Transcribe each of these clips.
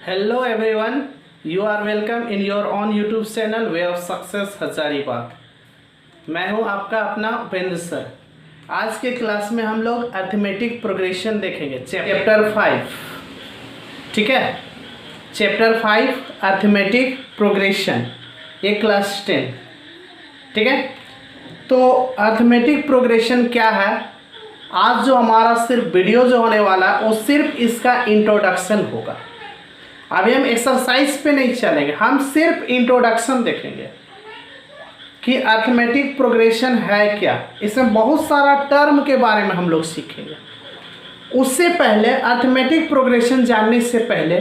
Hello everyone, you are welcome in your own YouTube channel Way of Success Hazaribagh. मैं हूं आपका अपना Upendra sir. आज के क्लास में हम लोग अर्थमेटिक प्रोग्रेशन देखेंगे, चैप्टर 5। ठीक है, चैप्टर 5 अर्थमेटिक प्रोग्रेशन, ये क्लास 10। ठीक है, तो अर्थमेटिक प्रोग्रेशन क्या है, आज जो हमारा सिर्फ वीडियो जो होने वाला है वो सिर्फ इसका इंट्रोडक्शन होगा। अभी हम एक्सरसाइज पे नहीं चलेंगे, हम सिर्फ इंट्रोडक्शन देखेंगे कि अर्थमेटिक प्रोग्रेशन है क्या। इसमें बहुत सारा टर्म के बारे में हम लोग सीखेंगे। उससे पहले अर्थमेटिक प्रोग्रेशन जानने से पहले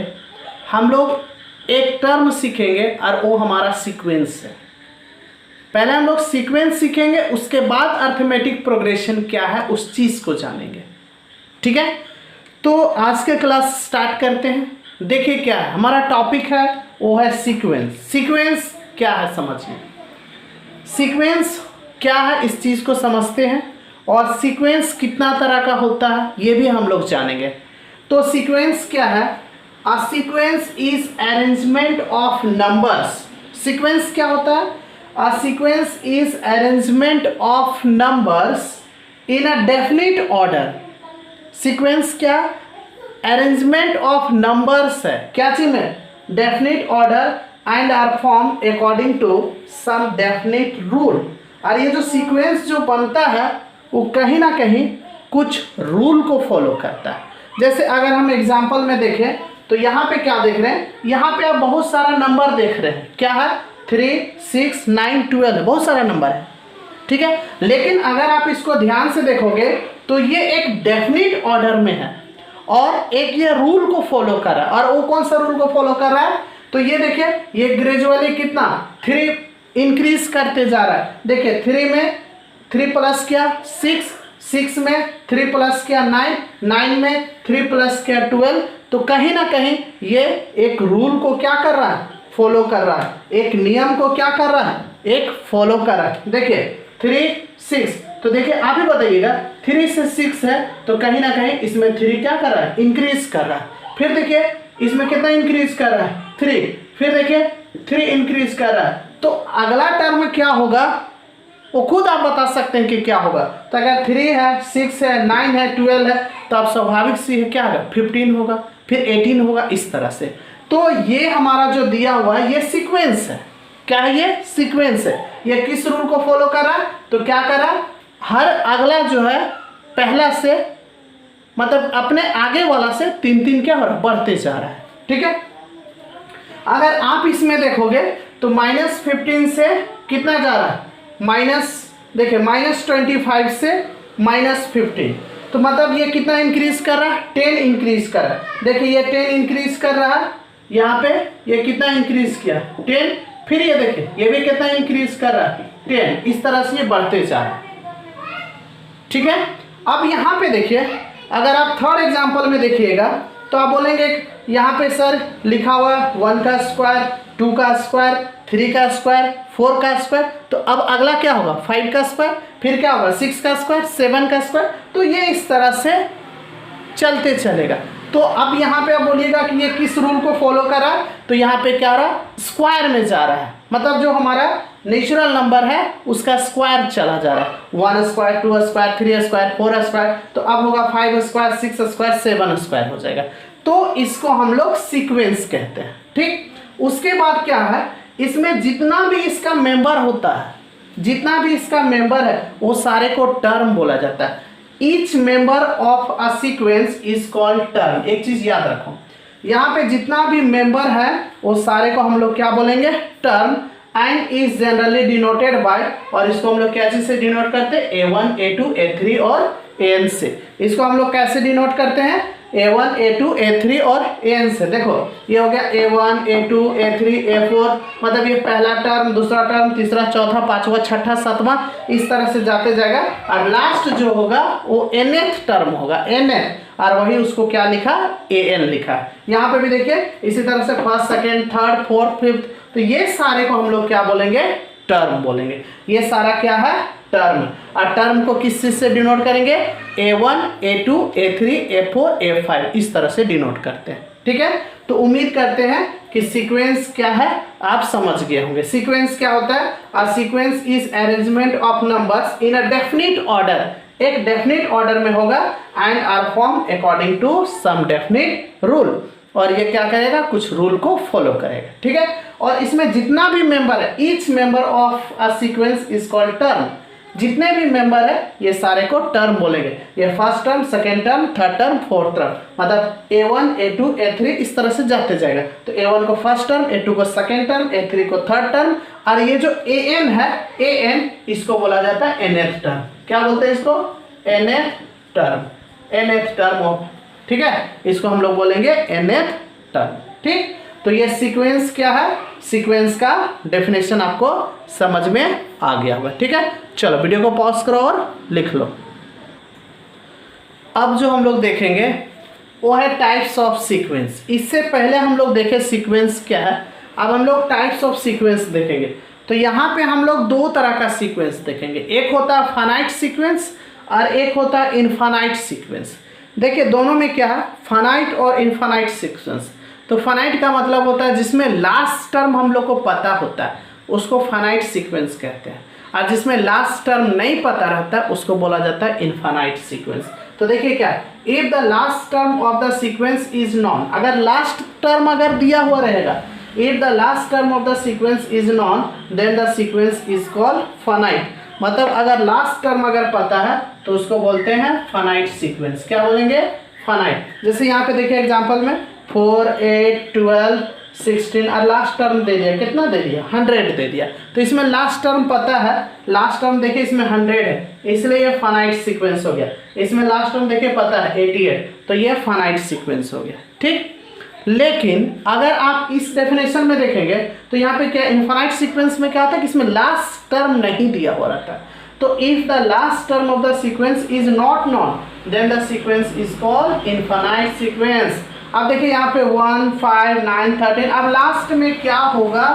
हम लोग एक टर्म सीखेंगे और वो हमारा सीक्वेंस है। पहले हम लोग सीक्वेंस सीखेंगे, उसके बाद अर्थमेटिक प्रोग्रेशन क्या है उस चीज़ को जानेंगे। ठीक है, तो आज के क्लास स्टार्ट करते हैं। देखिए क्या है हमारा टॉपिक है, वो है सीक्वेंस। सीक्वेंस क्या है समझिए, सीक्वेंस क्या है इस चीज़ को समझते हैं, और सीक्वेंस कितना तरह का होता है ये भी हम लोग जानेंगे। तो सीक्वेंस क्या है, a sequence is arrangement of numbers. Sequence क्या होता है, a sequence is arrangement of numbers in a definite order. Sequence क्या, अरेंजमेंट ऑफ नंबर्स है, क्या चीज में, definite order and are form according to some definite rule. और ये जो सीक्वेंस जो बनता है वो कहीं ना कहीं कुछ रूल को फॉलो करता है। जैसे अगर हम एग्जांपल में देखें तो यहाँ पे क्या देख रहे हैं, यहाँ पे आप बहुत सारा नंबर देख रहे हैं, क्या है 3, 6, 9, 12, बहुत सारा नंबर है। ठीक है, लेकिन अगर आप इसको ध्यान से देखोगे तो ये एक डेफिनिट ऑर्डर में है और एक ये रूल को फॉलो कर रहा है। और वो कौन सा रूल को फॉलो कर रहा है, तो ये देखिए ये ग्रेजुअली कितना 3 इंक्रीज करते जा रहा है। देखिए 3 में 3 प्लस क्या 6, 6 में 3 प्लस क्या 9, 9 में 3 प्लस क्या 12। तो कहीं ना कहीं ये एक रूल को क्या कर रहा है, फॉलो कर रहा है, एक नियम को क्या कर रहा है, एक फॉलो कर रहा है। देखिए 3, 6, तो देखिए आप ही बताइएगा 3 से 6 है तो कहीं ना कहीं इसमें 3 क्या कर रहा है, इंक्रीज कर रहा है। फिर देखिए इसमें कितना इंक्रीज कर रहा है 3, फिर देखिए 3 इंक्रीज कर रहा है। तो अगला टर्म क्या होगा वो खुद आप बता सकते हैं कि क्या होगा। तो अगर 3 है, 6 है, 9 है, 12 है तो आप स्वाभाविक सी क्या होगा 15 होगा, फिर 18 होगा, इस तरह से। तो ये हमारा जो दिया हुआ है ये सीक्वेंस है। क्या है ये, सीक्वेंस है। ये किस रूल को फॉलो कर रहा है, तो क्या कर रहा है, हर अगला जो है पहला से मतलब अपने आगे वाला से 3-3 क्या हो रहा है, बढ़ते जा रहा है। ठीक है, अगर आप इसमें देखोगे तो -15 से कितना जा रहा है, देखिए -25 से -15, तो मतलब ये कितना इंक्रीज कर रहा है, 10 इंक्रीज कर रहा है। देखिए ये 10 इंक्रीज कर रहा है, यहाँ पे ये कितना इंक्रीज किया 10, फिर ये देखिए ये भी कितना इंक्रीज कर रहा है 10, इस तरह से ये बढ़ते जा रहा है। ठीक है, अब यहाँ पे देखिए अगर आप थर्ड एग्जांपल में देखिएगा तो आप बोलेंगे यहाँ पे सर लिखा हुआ 1 का स्क्वायर, 2 का स्क्वायर, 3 का स्क्वायर, 4 का स्क्वायर। तो अब अगला क्या होगा 5 का स्क्वायर, फिर क्या होगा 6 का स्क्वायर, 7 का स्क्वायर। तो ये इस तरह से चलते चलेगा। तो अब यहाँ पे आप बोलिएगा कि ये किस रूल को फॉलो कर रहा है, तो यहाँ पे क्या रहा, स्क्वायर में जा रहा है, मतलब जो हमारा नेचुरल नंबर है उसका स्क्वायर चला जा रहा है। 1 स्क्वायर, 2 स्क्वायर, 3 स्क्वायर, 4 स्क्वायर, तो अब होगा 5 स्क्वायर, 6 स्क्वायर, 7 स्क्वायर हो जाएगा। तो इसको हम लोग सीक्वेंस कहते हैं। ठीक, उसके बाद क्या है, इसमें जितना भी इसका मेंबर होता है, जितना भी इसका मेंबर है वो सारे को टर्म बोला जाता है। Each member of a sequence is called term. एक चीज याद रखो, यहाँ पे जितना भी मेंबर है वो सारे को हम लोग क्या बोलेंगे, term. And is generally denoted by, और इसको हम लोग क्या चीज से डिनोट करते हैं, A1, A2, A3 और AN से। इसको हम लोग कैसे डिनोट करते हैं, A1, A2, A3 और AN से। देखो ये हो गया A1, A2, A3, A4, मतलब ये पहला टर्म, दूसरा टर्म, तीसरा, चौथा, पांचवा, छठा, सातवां, इस तरह से जाते जाएगा। और लास्ट जो होगा वो nth टर्म होगा, nth, और वही उसको क्या लिखा, AN लिखा। यहाँ पे भी देखिए इसी तरह से first, second, third, fourth, fifth, तो ये सारे को हम लोग क्या बोलेंगे, टर्म बोलेंगे। ये सारा क्या है, टर्म। और टर्म को किस चीज से डिनोट करेंगे, A1, A2, A3, A4, A5, इस तरह से डिनोट करते हैं। ठीक है, तो उम्मीद करते हैं कि सीक्वेंस क्या है आप समझ गए होंगे। सीक्वेंस क्या होता है? A sequence is arrangement of numbers in a definite order, एक डेफिनिट ऑर्डर में होगा, and are form according to some definite rule, और ये क्या करेगा? कुछ रूल को फॉलो करेगा, ठीक है। और इसमें जितना भी मेंबर है, each member of a sequence is called term, जितने भी मेंबर है ये सारे को टर्म बोलेंगे। ये first term, second term, third term, fourth term, मतलब A1 A2 A3 इस तरह से जाते जाएगा। तो A1 को फर्स्ट टर्म, A2 को सेकेंड टर्म, A3 को थर्ड टर्म, और ये जो AN है, AN इसको बोला जाता है nth टर्म। क्या बोलते हैं इसको? nth term, nth term of, ठीक है, इसको हम लोग बोलेंगे nth टर्म, ठीक। तो ये सीक्वेंस क्या है? सीक्वेंस का डेफिनेशन आपको समझ में आ गया होगा, ठीक है। चलो वीडियो को पॉज करो और लिख लो। अब जो हम लोग देखेंगे वो है टाइप्स ऑफ सीक्वेंस। इससे पहले हम लोग देखे सीक्वेंस क्या है, अब हम लोग टाइप्स ऑफ सीक्वेंस देखेंगे। तो यहाँ पे हम लोग दो तरह का सीक्वेंस देखेंगे, एक होता है फाइनाइट सीक्वेंस और एक होता है इनफाइनाइट सीक्वेंस। देखिए दोनों में क्या है, फाइनाइट और इनफाइनाइट सीक्वेंस। तो फाइनाइट का मतलब होता है जिसमें लास्ट टर्म हम लोग को पता होता है, उसको फाइनाइट सीक्वेंस कहते हैं, और जिसमें लास्ट टर्म नहीं पता रहता उसको बोला जाता है इनफाइनाइट सीक्वेंस। तो देखिए क्या है, if the last term of the sequence is known, अगर लास्ट टर्म अगर दिया हुआ रहेगा, if the last term of the sequence is known then the sequence is called finite. मतलब अगर लास्ट टर्म अगर पता है तो उसको बोलते हैं फाइनाइट सीक्वेंस। क्या बोलेंगे? फाइनाइट। जैसे यहाँ पे देखिए एग्जांपल में 4 8 12 16 और लास्ट टर्म दे दिया, कितना दे दिया? 100 दे दिया। तो इसमें लास्ट टर्म पता है, लास्ट टर्म देखिए इसमें 100 है, इसलिए ये फाइनाइट सीक्वेंस हो गया। इसमें लास्ट टर्म देखिए पता है 88, तो ये फाइनाइट सीक्वेंस हो गया, ठीक। लेकिन अगर आप इस डेफिनेशन में देखेंगे तो यहाँ पे क्या, इनफाइनाइट सीक्वेंस में क्या होता है कि इसमें लास्ट टर्म नहीं दिया हुआ रहता है। तो if the last term of the sequence is not known then the sequence is called infinite sequence. अब देखिए यहाँ पे 1 5 9 13, अब लास्ट में क्या होगा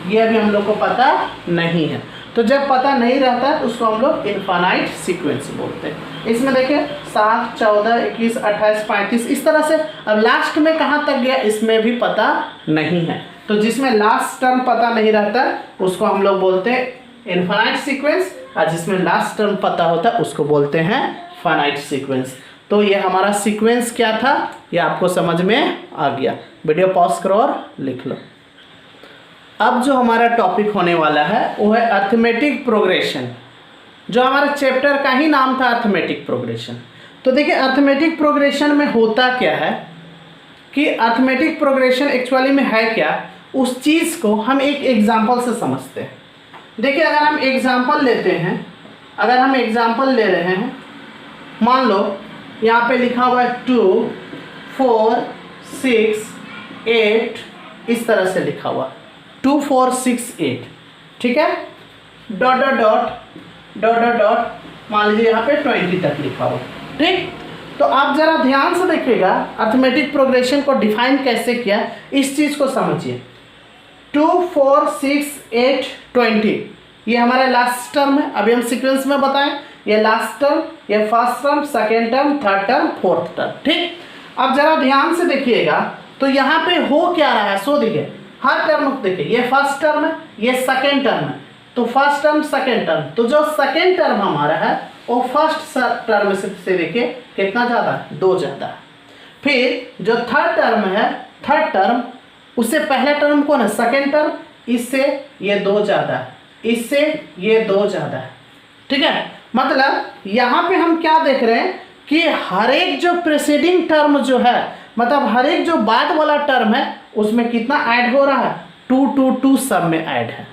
ये अभी हम लोग को पता नहीं है। तो जब पता नहीं रहता है तो उसको हम लोग इनफाइनाइट सीक्वेंस बोलते हैं। इसमें देखिए 7 14 21 28 35 इस तरह से, अब लास्ट में कहाँ तक गया इसमें भी पता नहीं है। तो जिसमें लास्ट टर्म पता नहीं रहता उसको हम लोग बोलते हैं इनफाइनाइट सीक्वेंस, और जिसमें लास्ट टर्म पता होता है उसको बोलते हैं फाइनाइट सीक्वेंस। तो ये हमारा सीक्वेंस क्या था ये आपको समझ में आ गया। वीडियो पॉज करो और लिख लो। अब जो हमारा टॉपिक होने वाला है वो है अरिथमेटिक प्रोग्रेशन, जो हमारे चैप्टर का ही नाम था अरिथमेटिक प्रोग्रेशन। तो देखिए अरिथमेटिक प्रोग्रेशन में होता क्या है कि अरिथमेटिक प्रोग्रेशन एक्चुअली में है क्या, उस चीज़ को हम एक एग्जाम्पल से समझते हैं। देखिए अगर हम एग्जाम्पल लेते हैं, अगर हम एग्जाम्पल ले रहे हैं, मान लो यहाँ पे लिखा हुआ है 2 4 6 8, इस तरह से लिखा हुआ 2 4 6 8, ठीक है, dot dot dot dot dot dot, मान लीजिए यहाँ पे 20 तक लिखा हुआ, ठीक। तो आप जरा ध्यान से देखिएगा अरिथमेटिक प्रोग्रेशन को डिफाइन कैसे किया, इस चीज़ को समझिए। 2 4 6 8 20 ये हमारा लास्ट टर्म है। अभी हम सीक्वेंस में बताएं, ये लास्ट टर्म, ये first term, second term, third term, fourth term, ठीक। अब जरा ध्यान से देखिएगा तो यहाँ पे हो क्या रहा है, सो देखिए हर टर्म देखिए, ये फर्स्ट टर्म है, ये सेकेंड टर्म है, तो फर्स्ट टर्म सेकेंड टर्म, तो जो सेकेंड टर्म हमारा है वो फर्स्ट टर्म से देखिए कितना ज़्यादा है, 2 ज़्यादा है। फिर जो थर्ड टर्म है, थर्ड टर्म, उससे पहला टर्म कौन है, सेकेंड टर्म, इससे ये 2 ज़्यादा है, इससे ये 2 ज़्यादा है, ठीक है। मतलब यहाँ पे हम क्या देख रहे हैं कि हर एक जो प्रीसीडिंग टर्म जो है, मतलब हर एक जो बाद वाला टर्म है उसमें कितना ऐड हो रहा है, 2 2 2 सब में ऐड है।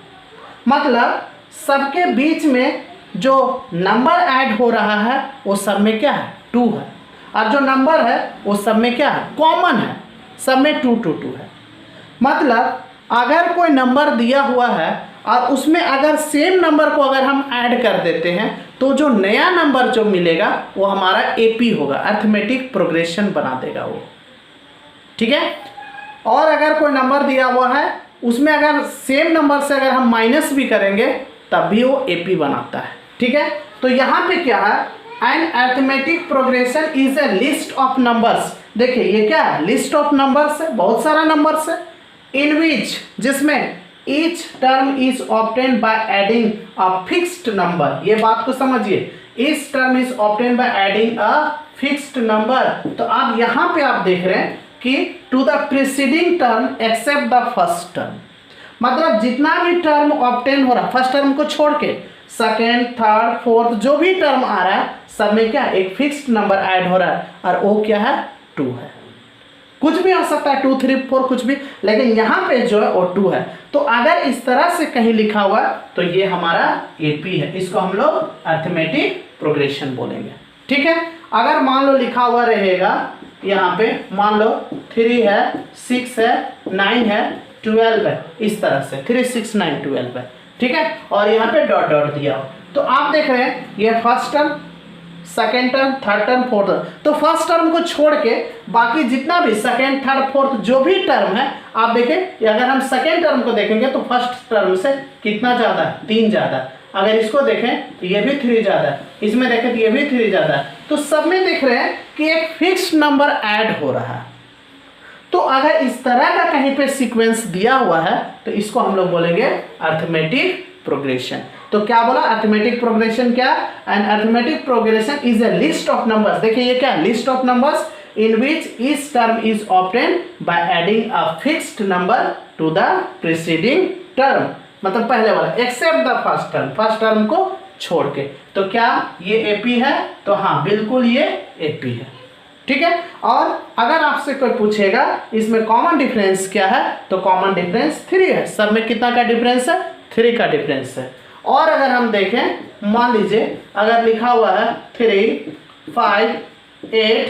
मतलब सबके बीच में जो नंबर ऐड हो रहा है वो सब में क्या है, 2 है, और जो नंबर है वो सब में क्या है, कॉमन है, सब में 2 2 2 है। मतलब अगर कोई नंबर दिया हुआ है और उसमें अगर सेम नंबर को अगर हम ऐड कर देते हैं तो जो नया नंबर जो मिलेगा वो हमारा एपी होगा, अरिथमेटिक प्रोग्रेशन बना देगा वो, ठीक है। और अगर कोई नंबर दिया हुआ है उसमें अगर सेम नंबर से अगर हम माइनस भी करेंगे तब भी वो एपी बनाता है, ठीक है। तो यहाँ पे क्या है, an arithmetic progression is a list of numbers, देखिए ये क्या है, लिस्ट ऑफ नंबर्स है, बहुत सारा नंबर्स है। इन विच, जिसमें each term is obtained by adding a fixed number, ये बात को समझिए, each term is obtained by adding a fixed number. तो आप यहाँ पे आप देख रहे हैं कि to the preceding term except the first term, मतलब जितना भी टर्म ऑब्टेन हो रहा, फर्स्ट टर्म को छोड़ के सेकेंड, थर्ड, फोर्थ जो भी टर्म आ रहा है, सब में क्या एक फिक्स्ड नंबर ऐड हो रहा है, और वो क्या है, 2 है। कुछ भी हो सकता है 2, 3, 4 कुछ भी, लेकिन यहाँ पे जो है वो 2 है। तो अगर इस तरह से कहीं लिखा हुआ तो ये हमारा एपी है, इसको हम लोग अरिथमेटिक प्रोग्रेशन बोलेंगे। ठीक है, अगर मान लो लिखा हुआ रहेगा यहाँ पे, मान लो 3 है, 6 है, 9 है, 12 है, इस तरह से 3, 6, 9, 12 है। ठीक है, और यहाँ पे डॉट डॉट दिया हो, तो आप देख रहे हैं ये first term, second term, third term, fourth term. तो फर्स्ट टर्म को छोड़ के बाकी जितना भी सेकेंड, थर्ड, फोर्थ जो भी टर्म है, आप देखें, अगर हम सेकेंड टर्म को देखेंगे तो फर्स्ट टर्म से कितना ज़्यादा है, 3 ज़्यादा है। अगर इसको देखें तो ये भी 3 ज़्यादा है, इसमें देखें तो ये भी 3 ज़्यादा है। तो सब में देख रहे हैं कि एक फिक्स्ड नंबर ऐड हो रहा है। तो अगर इस तरह का कहीं पे सीक्वेंस दिया हुआ है तो इसको हम लोग बोलेंगे अरिथमेटिक प्रोग्रेशन। तो क्या बोला, अरिथमेटिक प्रोग्रेशन क्या, an arithmetic progression is a list of numbers. देखिए ये क्या, list of numbers in which each term is obtained by adding a fixed number to the preceding term, मतलब पहले वाला, except the first term, first term को छोड़ के। तो क्या ये एपी है, तो हाँ बिल्कुल ये एपी है। ठीक है, और अगर आपसे कोई पूछेगा इसमें कॉमन डिफरेंस क्या है, तो कॉमन डिफरेंस 3 है। सब में कितना का डिफरेंस है, 3 का डिफरेंस है। और अगर हम देखें, मान लीजिए अगर लिखा हुआ है 3, 5, 8,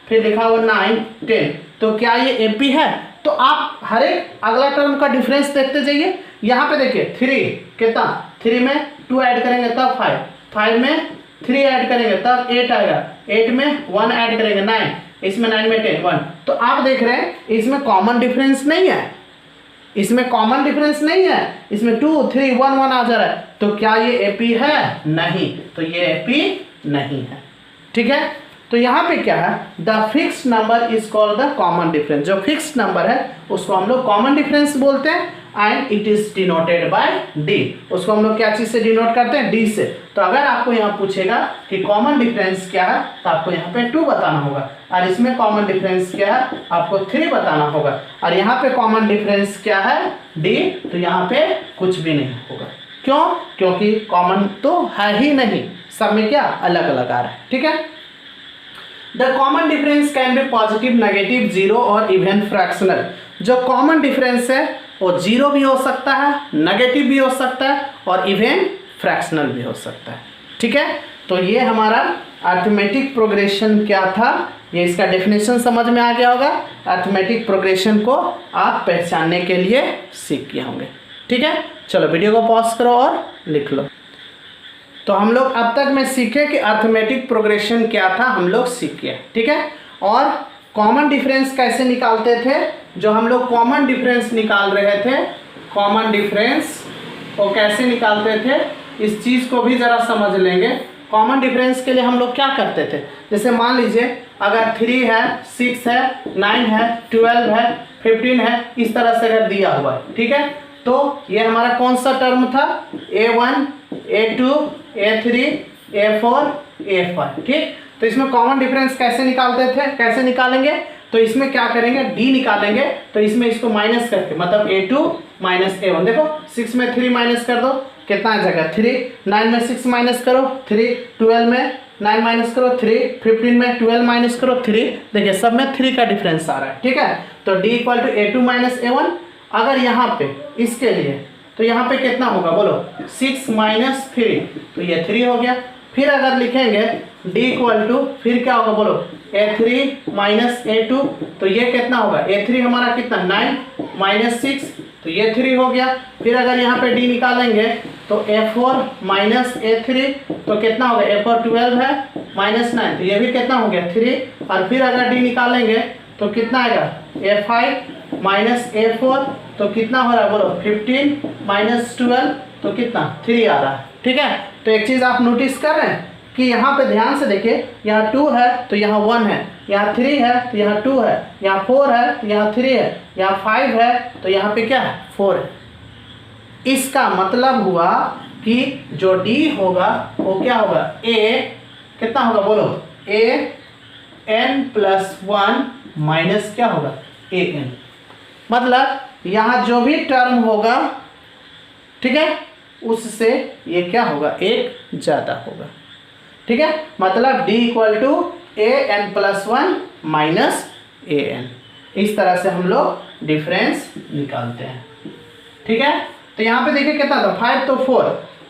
फिर लिखा हुआ 9, 10, तो क्या ये एपी है? तो आप हर एक अगला टर्म का डिफरेंस देखते जाइए। यहाँ पे देखिए 3 कितना, 3 में 2 ऐड करेंगे तब 5, 5 में 3 ऐड करेंगे तब 8 आएगा, 8 में 1 ऐड करेंगे 9, इसमें 9 में 10, 1। तो आप देख रहे हैं इसमें कॉमन डिफरेंस नहीं है, इसमें कॉमन डिफरेंस नहीं है, इसमें 2, 3, 1, 1 आ जा रहा है। तो क्या ये एपी है? नहीं, तो ये एपी नहीं है। ठीक है, तो यहाँ पे क्या है, the fixed number is called the common difference. जो फिक्स्ड नंबर है उसको हम लोग कॉमन डिफरेंस बोलते हैं, and it is denoted by D. उसको हम लोग क्या चीज से डिनोट करते हैं, डी से। तो अगर आपको यहाँ पूछेगा कि कॉमन डिफरेंस क्या है, तो आपको यहाँ पे 2 बताना होगा, और इसमें कॉमन डिफरेंस क्या है, आपको 3 बताना होगा, और यहाँ पे कॉमन डिफरेंस क्या है, डी। तो यहाँ पे कुछ भी नहीं होगा। क्यों? क्योंकि कॉमन तो है ही नहीं, सब में क्या अलग अलग आ रहा है। ठीक है, the common difference can be positive, negative, zero और इवन फ्रैक्शनल। जो कॉमन डिफरेंस है वो जीरो भी हो सकता है, नेगेटिव भी हो सकता है, और इवन फ्रैक्शनल भी हो सकता है। ठीक है, तो ये हमारा अरिथमेटिक प्रोग्रेशन क्या था, ये इसका डेफिनेशन समझ में आ गया होगा। अरिथमेटिक प्रोग्रेशन को आप पहचानने के लिए सीख गए होंगे। ठीक है, चलो वीडियो को पॉज करो और लिख लो। तो हम लोग अब तक में सीखे कि अरिथमेटिक प्रोग्रेशन क्या था, हम लोग सीख गए। ठीक है, और कॉमन डिफरेंस कैसे निकालते थे, जो हम लोग कॉमन डिफरेंस निकाल रहे थे, कॉमन डिफरेंस वो कैसे निकालते थे, इस चीज़ को भी ज़रा समझ लेंगे। कॉमन डिफरेंस के लिए हम लोग क्या करते थे, जैसे मान लीजिए अगर 3 है, 6 है, 9 है, 12 है, 15 है, इस तरह से अगर दिया हुआ है। ठीक है, तो ये हमारा कौन सा टर्म था, A1, A2, A3, A4, A5। ठीक, तो इसमें कॉमन डिफरेंस कैसे निकालते थे, कैसे निकालेंगे, तो इसमें क्या करेंगे, D निकालेंगे। तो इसमें इसको माइनस करके, मतलब A2 माइनस A1, देखो 6 में 3 माइनस कर दो, कितना जगह 3, 9 में 6 माइनस करो 3, 12 में 9 माइनस करो 3, 15 में 12 माइनस करो 3। देखिए सब में 3 का डिफरेंस आ रहा है। ठीक है, तो D equal to A2 minus A1। अगर यहाँ पे इसके लिए, तो यहाँ पे कितना होगा बोलो, 6 माइनस 3, तो ये 3 हो गया। फिर अगर लिखेंगे D इक्वल टू, फिर क्या होगा बोलो, A3 माइनस A2, तो ये कितना होगा, A3 हमारा कितना 9 माइनस 6, तो ये 3 हो गया। फिर अगर यहाँ पे D निकालेंगे तो A4 माइनस A3, तो कितना होगा, A4 12 है माइनस 9, तो ये भी कितना हो गया 3। और फिर अगर D निकालेंगे तो कितना आएगा, A5 माइनस A4, तो कितना हो रहा है बोलो, 15 माइनस 12, तो कितना 3 आ रहा है। ठीक है, तो एक चीज़ आप नोटिस कर रहे हैं कि यहाँ पे ध्यान से देखिए, यहाँ 2 है तो यहाँ 1 है, यहाँ 3 है तो यहाँ 2 है, यहाँ 4 है तो यहाँ 3 है, यहाँ 5 है तो यहाँ पे क्या है 4 है। इसका मतलब हुआ कि जो D होगा वो क्या होगा, A कितना होगा बोलो, AN+1 माइनस क्या होगा AN। मतलब यहाँ जो भी टर्म होगा, ठीक है, उससे ये क्या होगा, एक ज़्यादा होगा। ठीक है, मतलब D = AN+1 माइनस AN। इस तरह से हम लोग डिफरेंस निकालते हैं। ठीक है, तो यहाँ पे देखिए कितना था, 5 तो 4,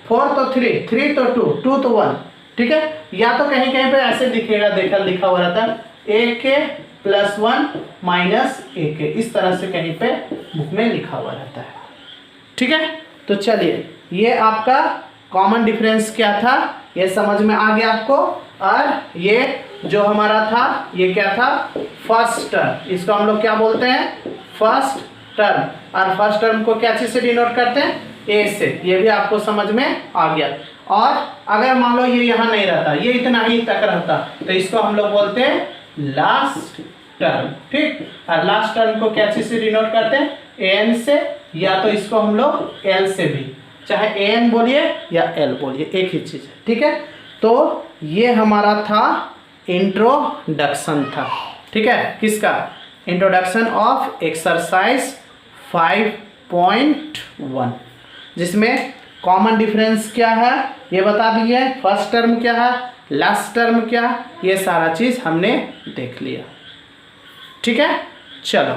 4 तो 3, 3 तो 2, 2 तो 1। ठीक है, या तो कहीं कहीं पे ऐसे दिखेगा, लिखा हुआ रहता है AK+1 माइनस AK, इस तरह से कहीं पे बुक में लिखा हुआ रहता है। ठीक है, तो चलिए ये आपका कॉमन डिफरेंस क्या था, ये समझ में आ गया आपको। और ये जो हमारा था, ये क्या था, फर्स्ट टर्म, इसको हम लोग क्या बोलते हैं, फर्स्ट टर्म। और फर्स्ट टर्म को क्या चीज़ से डिनोट करते हैं, ए से। ये भी आपको समझ में आ गया। और अगर मान लो ये यहाँ नहीं रहता, ये इतना ही तक रहता, तो इसको हम लोग बोलते हैं लास्ट टर्म। ठीक, और लास्ट टर्म को क्या चीज़ से डिनोट करते हैं, एन से, या तो इसको हम लोग एल से भी, चाहे एन बोलिए या एल बोलिए, एक ही चीज़ है। ठीक है, तो ये हमारा था इंट्रोडक्शन था। ठीक है, किसका, इंट्रोडक्शन ऑफ एक्सरसाइज 5.1, जिसमें कॉमन डिफरेंस क्या है ये बता दिए, फर्स्ट टर्म क्या है, लास्ट टर्म क्या है, ये सारा चीज़ हमने देख लिया। ठीक है, चलो